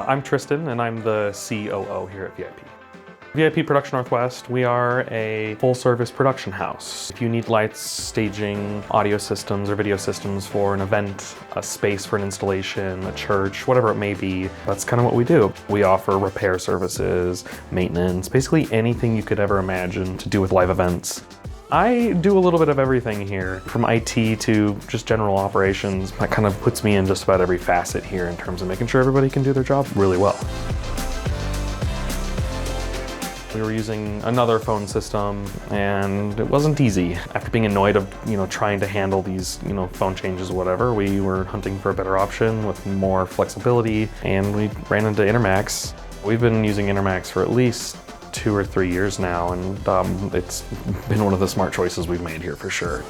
I'm Tristan, and I'm the COO here at VIP. VIP Production Northwest, we are a full-service production house. If you need lights, staging, audio systems, or video systems for an event, a space for an installation, a church, whatever it may be, that's kind of what we do. We offer repair services, maintenance, basically anything you could ever imagine to do with live events. I do a little bit of everything here, from IT to just general operations. That kind of puts me in just about every facet here in terms of making sure everybody can do their job really well. We were using another phone system and it wasn't easy. After being annoyed of, trying to handle these, phone changes or whatever, we were hunting for a better option with more flexibility, and we ran into Intermax. We've been using Intermax for at least 2 or 3 years now, and it's been one of the smart choices we've made here for sure.